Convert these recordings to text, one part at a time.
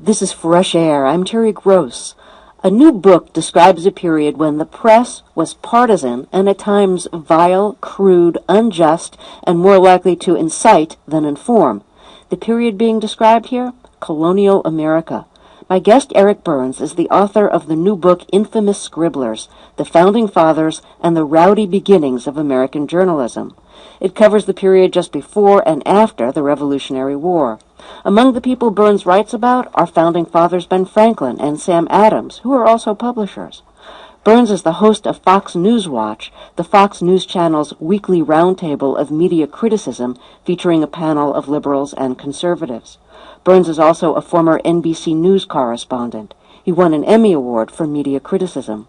This is Fresh Air. I'm Terry Gross. A new book describes a period when the press was partisan and at times vile, crude, unjust, and more likely to incite than inform. The period being described here? Colonial America. My guest, Eric Burns, is the author of the new book Infamous Scribblers, The Founding Fathers and the Rowdy Beginnings of American Journalism. It covers the period just before and after the Revolutionary War. Among the people Burns writes about are founding fathers Ben Franklin and Sam Adams, who are also publishers. Burns is the host of Fox News Watch, the Fox News Channel's weekly roundtable of media criticism featuring a panel of liberals and conservatives. Burns is also a former NBC News correspondent. He won an Emmy Award for media criticism.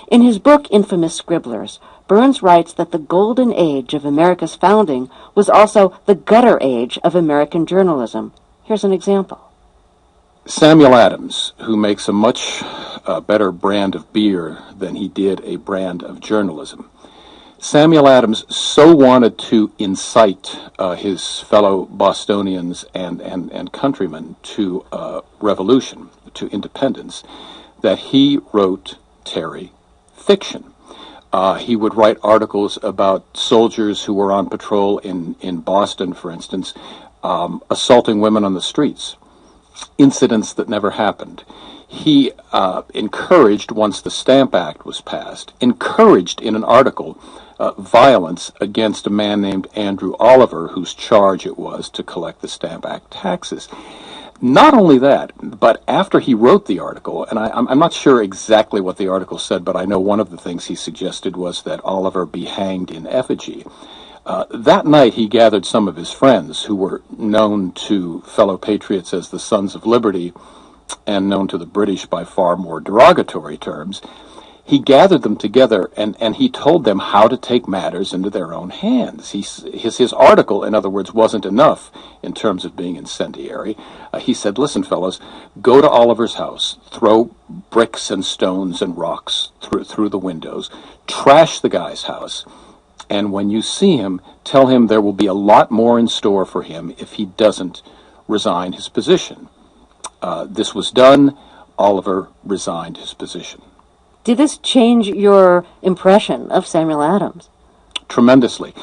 In his book Infamous Scribblers, Burns writes that the golden age of America's founding was also the gutter age of American journalism. Here's an example. Samuel Adams, who makes a much better brand of beer than he did a brand of journalism. Samuel Adams so wanted to incite his fellow Bostonians and countrymen to revolution, to independence, that he wrote, Terry, fiction. He would write articles about soldiers who were on patrol in Boston, for instance, assaulting women on the streets, incidents that never happened. He encouraged, once the Stamp Act was passed, encouraged in an article violence against a man named Andrew Oliver, whose charge it was to collect the Stamp Act taxes. Not only that, but after he wrote the article, and I'm not sure exactly what the article said, but I know one of the things he suggested was that Oliver be hanged in effigy. That night he gathered some of his friends who were known to fellow patriots as the Sons of Liberty and known to the British by far more derogatory terms. He gathered them together and he told them how to take matters into their own hands. His article, in other words, wasn't enough in terms of being incendiary. He said, listen, fellows, go to Oliver's house, throw bricks and stones and rocks through the windows, trash the guy's house, and when you see him, tell him there will be a lot more in store for him if he doesn't resign his position. This was done. Oliver resigned his position. Did this change your impression of Samuel Adams? Tremendously.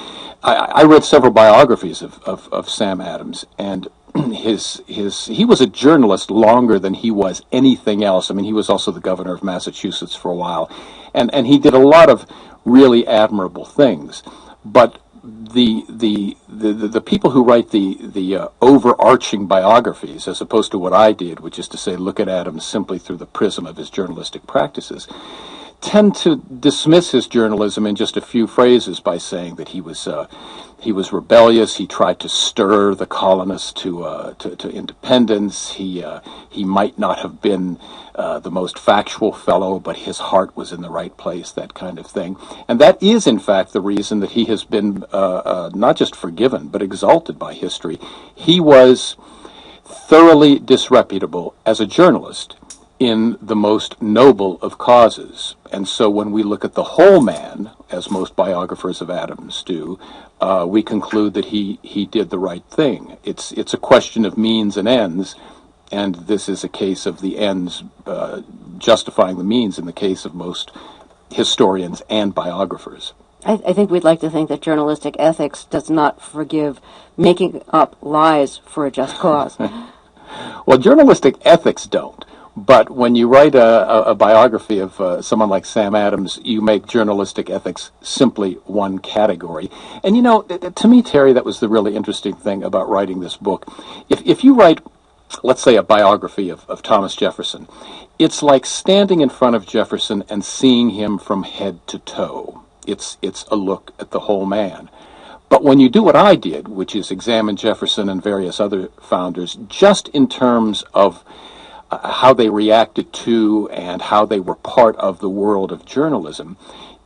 I read several biographies of Sam Adams, and he was a journalist longer than he was anything else. I mean, he was also the governor of Massachusetts for a while, and he did a lot of really admirable things. But the people who write the overarching biographies, as opposed to what I did, which is to say look at Adams simply through the prism of his journalistic practices, tend to dismiss his journalism in just a few phrases by saying that he was rebellious. He tried to stir the colonists to independence. He might not have been the most factual fellow, but his heart was in the right place, that kind of thing. And that is, in fact, the reason that he has been not just forgiven, but exalted by history. He was thoroughly disreputable as a journalist in the most noble of causes. And so when we look at the whole man, as most biographers of Adams do, we conclude that he did the right thing. It's a question of means and ends, and this is a case of the ends justifying the means in the case of most historians and biographers. I think we'd like to think that journalistic ethics does not forgive making up lies for a just cause. Well, journalistic ethics don't. But when you write a biography of someone like Sam Adams, you make journalistic ethics simply one category. And, you know, to me, Terry, that was the really interesting thing about writing this book. If you write, let's say, a biography of Thomas Jefferson, it's like standing in front of Jefferson and seeing him from head to toe. It's a look at the whole man. But when you do what I did, which is examine Jefferson and various other founders, just in terms of how they reacted to and how they were part of the world of journalism,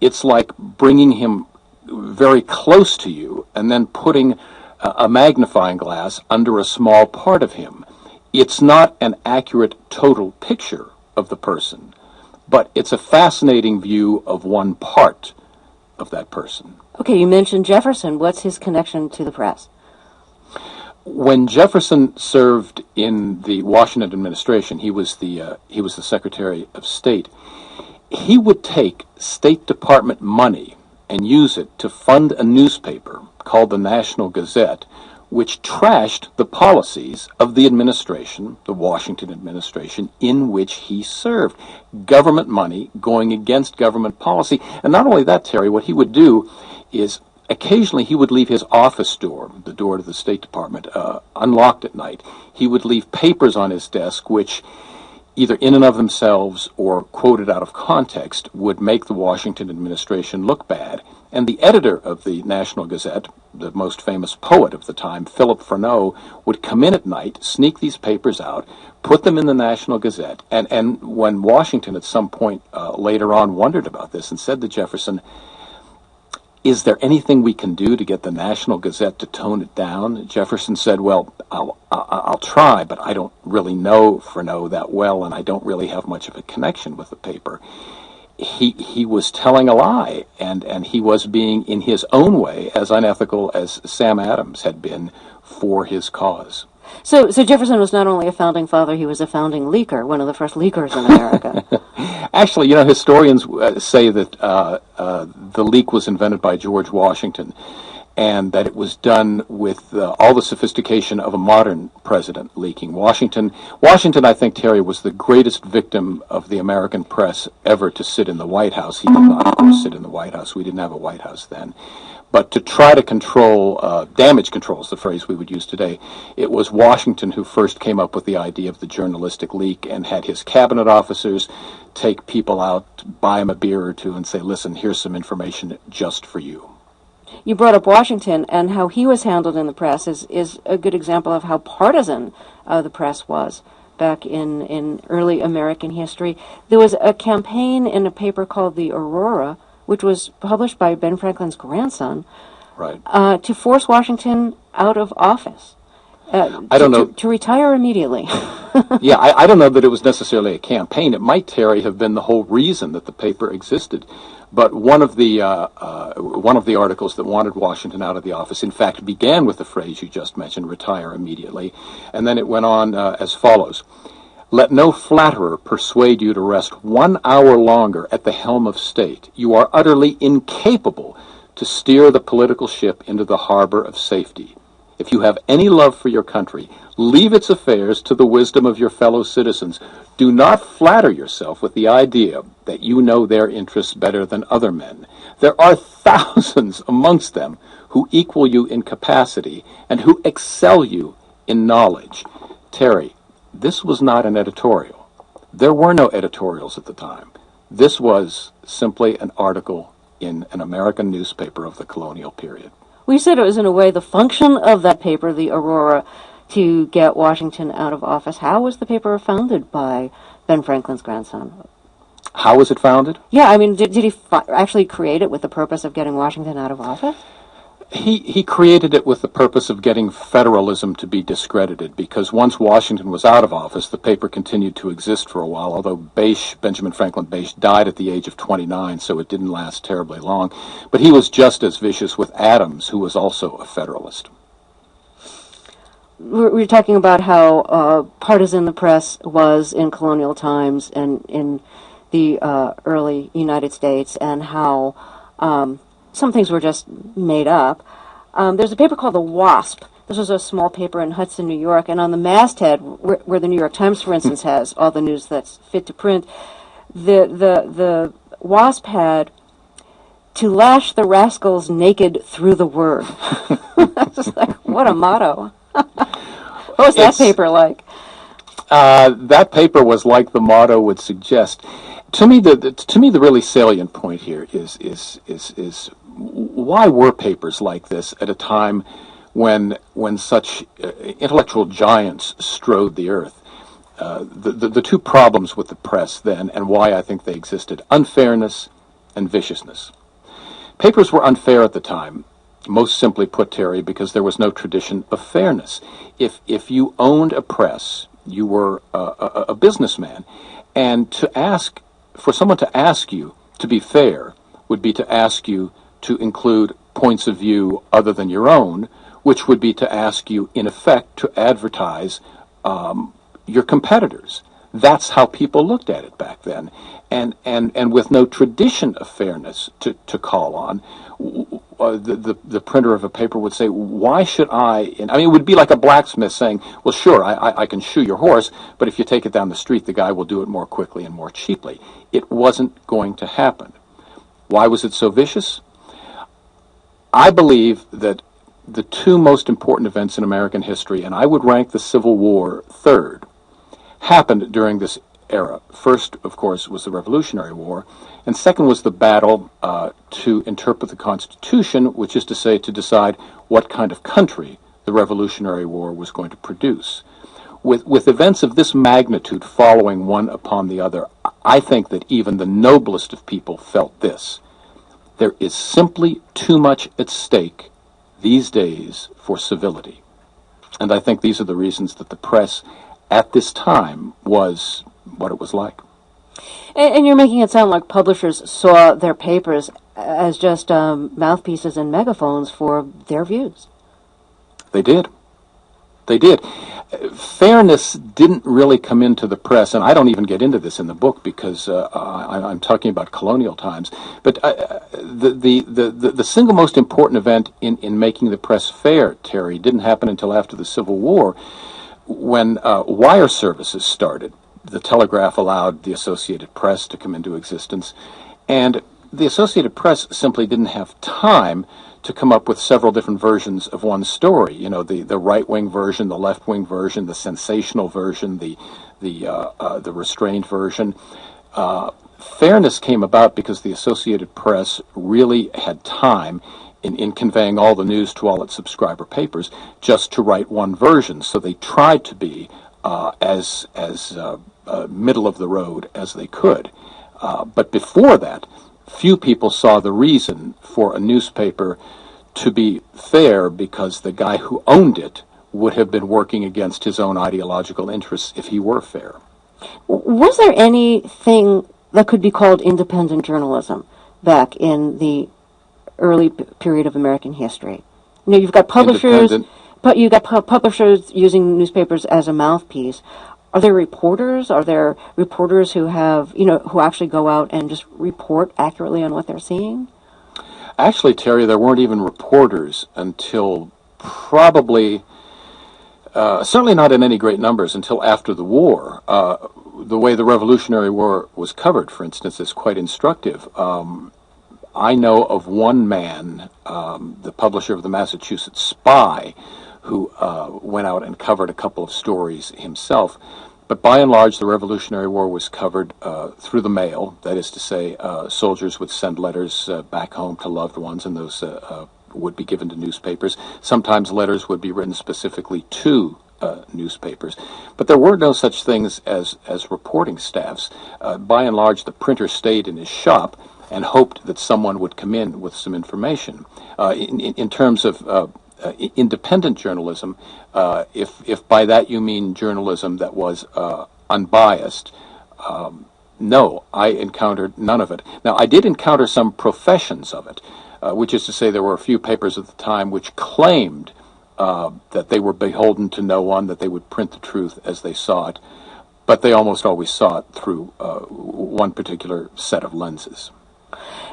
it's like bringing him very close to you and then putting a magnifying glass under a small part of him. It's not an accurate total picture of the person, but it's a fascinating view of one part of that person. Okay, you mentioned Jefferson. What's his connection to the press? When Jefferson served in the Washington administration, he was the Secretary of State. He would take State Department money and use it to fund a newspaper called the National Gazette, which trashed the policies of the administration, the Washington administration, in which he served. Government money going against government policy. And not only that, Terry, what he would do is occasionally he would leave his office door, the door to the State Department, unlocked at night. He would leave papers on his desk which, either in and of themselves or quoted out of context, would make the Washington administration look bad. And the editor of the National Gazette, the most famous poet of the time, Philip Freneau, would come in at night, sneak these papers out, put them in the National Gazette, and when Washington at some point later on wondered about this and said to Jefferson, "Is there anything we can do to get the National Gazette to tone it down?" Jefferson said, "Well, I'll try, but I don't really know Freneau that well, and I don't really have much of a connection with the paper." He was telling a lie, and he was being, in his own way, as unethical as Sam Adams had been for his cause. So Jefferson was not only a founding father, he was a founding leaker, one of the first leakers in America. Actually, historians say that the leak was invented by George Washington, and that it was done with all the sophistication of a modern president leaking. Washington, I think, Terry, was the greatest victim of the American press ever to sit in the White House. He did not, of course, sit in the White House. We didn't have a White House then. But to try to control, damage control is the phrase we would use today, it was Washington who first came up with the idea of the journalistic leak and had his cabinet officers take people out, buy them a beer or two, and say, "Listen, here's some information just for you." You brought up Washington, and how he was handled in the press is a good example of how partisan the press was back in early American history. There was a campaign in a paper called the Aurora, which was published by Ben Franklin's grandson, right, to force Washington out of office. I don't know. To retire immediately. Yeah, I don't know that it was necessarily a campaign. It might, Terry, have been the whole reason that the paper existed. But one of the articles that wanted Washington out of the office, in fact, began with the phrase you just mentioned, "retire immediately," and then it went on as follows: "Let no flatterer persuade you to rest 1 hour longer at the helm of state. You are utterly incapable to steer the political ship into the harbor of safety. If you have any love for your country, leave its affairs to the wisdom of your fellow citizens. Do not flatter yourself with the idea that you know their interests better than other men. There are thousands amongst them who equal you in capacity and who excel you in knowledge." Terry, this was not an editorial. There were no editorials at the time. This was simply an article in an American newspaper of the colonial period. We said it was, in a way, the function of that paper, the Aurora, to get Washington out of office. How was the paper founded by Ben Franklin's grandson? How was it founded? Yeah, I mean, did he actually create it with the purpose of getting Washington out of office? He created it with the purpose of getting federalism to be discredited, because once Washington was out of office, the paper continued to exist for a while, although Benjamin Franklin Bache died at the age of 29, so it didn't last terribly long. But he was just as vicious with Adams, who was also a Federalist. We're talking about how partisan the press was in colonial times and in the early United States, and how some things were just made up. There's a paper called The Wasp. This was a small paper in Hudson, New York, and on the masthead, where the New York Times, for instance, has all the news that's fit to print, the Wasp had, "To lash the rascals naked through the word." Just like, what a motto. What was that paper like? That paper was like the motto would suggest. To me, the really salient point here is why were papers like this at a time when such intellectual giants strode the earth? The two problems with the press then, and why I think they existed: unfairness and viciousness. Papers were unfair at the time, most simply put, Terry, because there was no tradition of fairness. If you owned a press, you were a businessman, and for someone to ask you to be fair would be to ask you to include points of view other than your own, which would be to ask you, in effect, to advertise your competitors. That's how people looked at it back then. And with no tradition of fairness to call on, the printer of a paper would say, why should I, and I mean, it would be like a blacksmith saying, well, sure, I can shoe your horse, but if you take it down the street, the guy will do it more quickly and more cheaply. It wasn't going to happen. Why was it so vicious? I believe that the two most important events in American history, and I would rank the Civil War third, happened during this era. First, of course, was the Revolutionary War, and second was the battle to interpret the Constitution, which is to say, to decide what kind of country the Revolutionary War was going to produce. With events of this magnitude following one upon the other, I think that even the noblest of people felt this. There is simply too much at stake these days for civility. And I think these are the reasons that the press at this time was what it was like. And you're making it sound like publishers saw their papers as just mouthpieces and megaphones for their views. They did. They did. Fairness didn't really come into the press, and I don't even get into this in the book because I'm talking about colonial times. But the single most important event in making the press fair, Terry, didn't happen until after the Civil War, when wire services started. The telegraph allowed the Associated Press to come into existence, and the Associated Press simply didn't have time to come up with several different versions of one story. You know, the right-wing version, the left-wing version, the sensational version, the restrained version. Fairness came about because the Associated Press really had time in conveying all the news to all its subscriber papers just to write one version. So they tried to be as middle of the road as they could. But before that, few people saw the reason for a newspaper to be fair because the guy who owned it would have been working against his own ideological interests if he were fair. Was there anything that could be called independent journalism back in the early period of American history? You know, you've got publishers, but you've got publishers using newspapers as a mouthpiece. Are there reporters? Are there reporters who have, who actually go out and just report accurately on what they're seeing? Actually, Terry, there weren't even reporters until probably, certainly not in any great numbers, until after the war. The way the Revolutionary War was covered, for instance, is quite instructive. I know of one man, the publisher of the Massachusetts Spy, who went out and covered a couple of stories himself. But by and large, the Revolutionary War was covered through the mail. That is to say, soldiers would send letters back home to loved ones, and those would be given to newspapers. Sometimes letters would be written specifically to newspapers. But there were no such things as reporting staffs. By and large, the printer stayed in his shop and hoped that someone would come in with some information. In terms of independent journalism, if by that you mean journalism that was unbiased, no, I encountered none of it. Now, I did encounter some professions of it, which is to say there were a few papers at the time which claimed that they were beholden to no one, that they would print the truth as they saw it, but they almost always saw it through one particular set of lenses.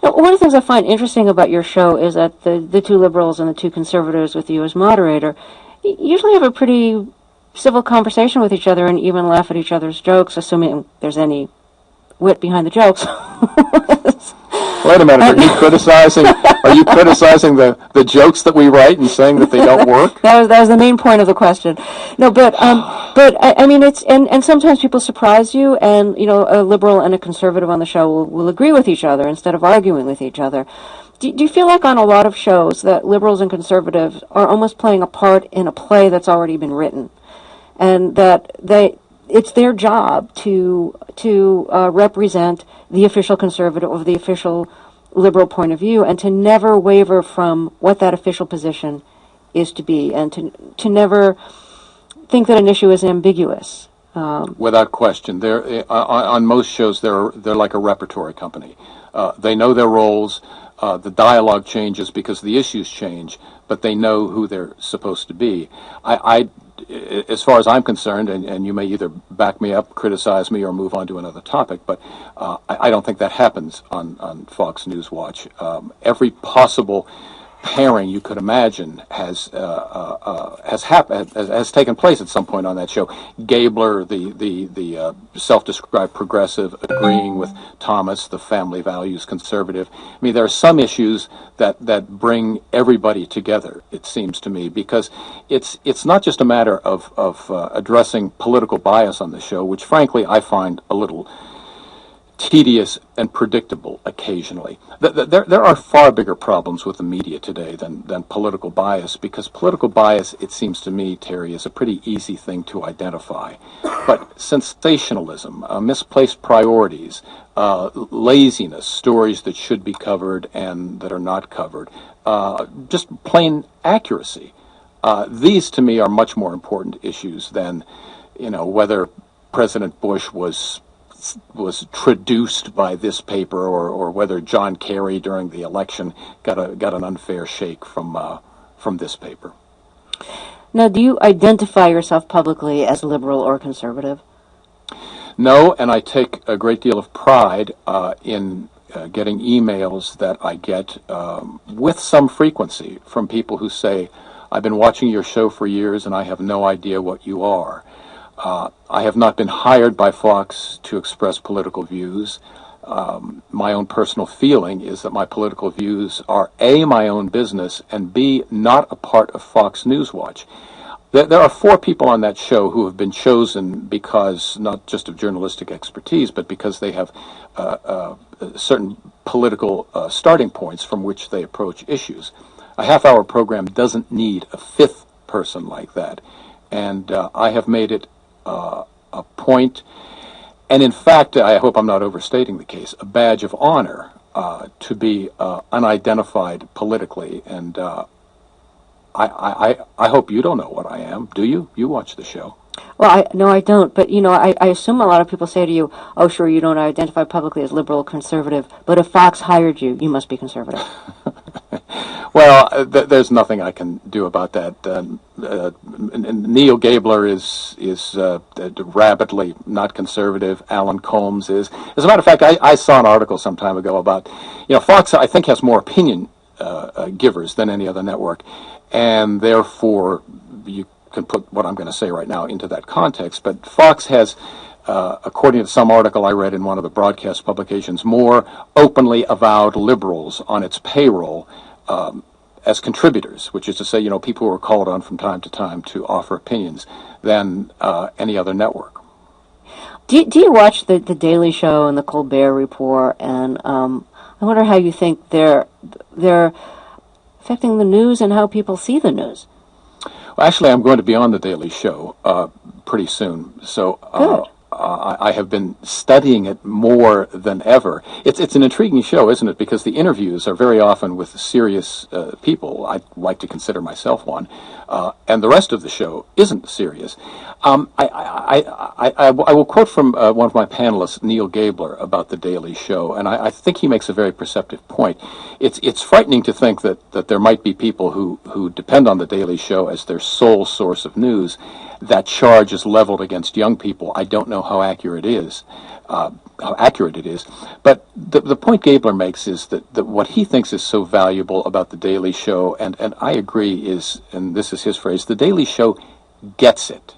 Now, one of the things I find interesting about your show is that the two liberals and the two conservatives with you as moderator usually have a pretty civil conversation with each other and even laugh at each other's jokes, assuming there's any wit behind the jokes. Wait a minute, are you criticizing the jokes that we write and saying that they don't work? That was the main point of the question. No, but I mean, it's and sometimes people surprise you, and a liberal and a conservative on the show will agree with each other instead of arguing with each other. Do you feel like on a lot of shows that liberals and conservatives are almost playing a part in a play that's already been written, and that it's their job to represent the official conservative or the official liberal point of view, and to never waver from what that official position is to be, and to never think that an issue is ambiguous? Without question, on most shows they're like a repertory company. They know their roles. The dialogue changes because the issues change, but they know who they're supposed to be. As far as I'm concerned, and you may either back me up, criticize me, or move on to another topic, but I don't think that happens on Fox News Watch. Every possible pairing you could imagine has taken place at some point on that show. Gabler, the self-described progressive, agreeing with Thomas, the family values conservative. I mean, there are some issues that bring everybody together, it seems to me, because it's not just a matter of addressing political bias on the show, which frankly I find a little tedious and predictable occasionally. There are far bigger problems with the media today than political bias, because political bias, it seems to me, Terry, is a pretty easy thing to identify. But sensationalism, misplaced priorities, laziness, stories that should be covered and that are not covered, just plain accuracy. These, to me, are much more important issues than, whether President Bush was traduced by this paper, or whether John Kerry during the election got an unfair shake from this paper. Now, do you identify yourself publicly as liberal or conservative? No, and I take a great deal of pride in getting emails that I get with some frequency from people who say, "I've been watching your show for years and I have no idea what you are." I have not been hired by Fox to express political views. My own personal feeling is that my political views are A, my own business, and B, not a part of Fox News Watch. There are 4 people on that show who have been chosen because, not just of journalistic expertise, but because they have certain political starting points from which they approach issues. A half-hour program doesn't need a 5th person like that. And I have made it a point, and in fact, I hope I'm not overstating the case, a badge of honor to be unidentified politically. And I hope you don't know what I am, do you? You watch the show. Well, no, I don't. But, I assume a lot of people say to you, "Oh, sure, you don't identify publicly as liberal or conservative, but if Fox hired you, you must be conservative." Well, there's nothing I can do about that. Neil Gabler is rabidly not conservative. Alan Colmes is. As a matter of fact, I saw an article some time ago about, Fox, I think, has more opinion givers than any other network, and therefore you can put what I'm going to say right now into that context. But Fox has, according to some article I read in one of the broadcast publications, more openly avowed liberals on its payroll as contributors, which is to say, people who are called on from time to time to offer opinions, than any other network. Do you watch the Daily Show and the Colbert Report? And I wonder how you think they're affecting the news and how people see the news. Well, actually, I'm going to be on the Daily Show pretty soon, so I have been studying it more than ever. It's an intriguing show, isn't it? Because the interviews are very often with serious people. I like to consider myself one, and the rest of the show isn't serious. I will quote from one of my panelists, Neil Gabler, about the Daily Show, and I think he makes a very perceptive point. It's frightening to think that there might be people who depend on the Daily Show as their sole source of news. That charge is leveled against young people. I don't know how accurate it is. But the point Gabler makes is that what he thinks is so valuable about the Daily Show, and I agree, is, and this is his phrase, the Daily Show gets it.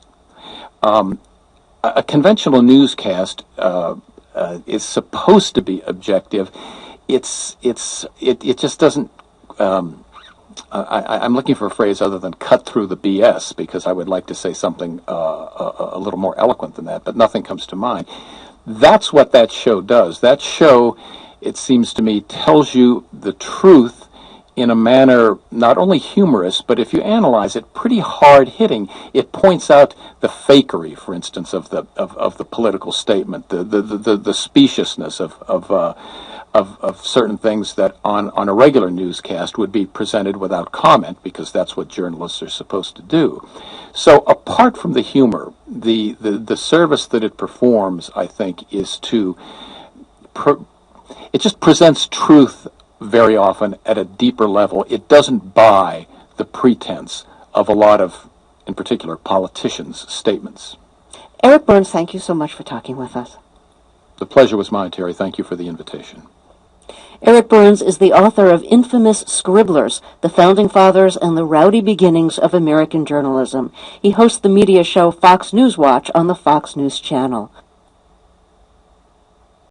A conventional newscast is supposed to be objective. It just doesn't. I'm looking for a phrase other than cut through the BS, because I would like to say something a little more eloquent than that, but nothing comes to mind. That's what that show does. That show, it seems to me, tells you the truth in a manner not only humorous, but if you analyze it, pretty hard-hitting. It points out the fakery, for instance, of the political statement, the speciousness of certain things that on a regular newscast would be presented without comment, because that's what journalists are supposed to do. So apart from the humor, the service that it performs, I think, is to it just presents truth very often at a deeper level. It doesn't buy the pretense of a lot of, in particular, politicians' statements. Eric Burns, thank you so much for talking with us. The pleasure was mine, Terry. Thank you for the invitation. Eric Burns is the author of infamous Scribblers, The Founding Fathers and the Rowdy Beginnings of American Journalism. He hosts the media show Fox News Watch on the Fox News Channel.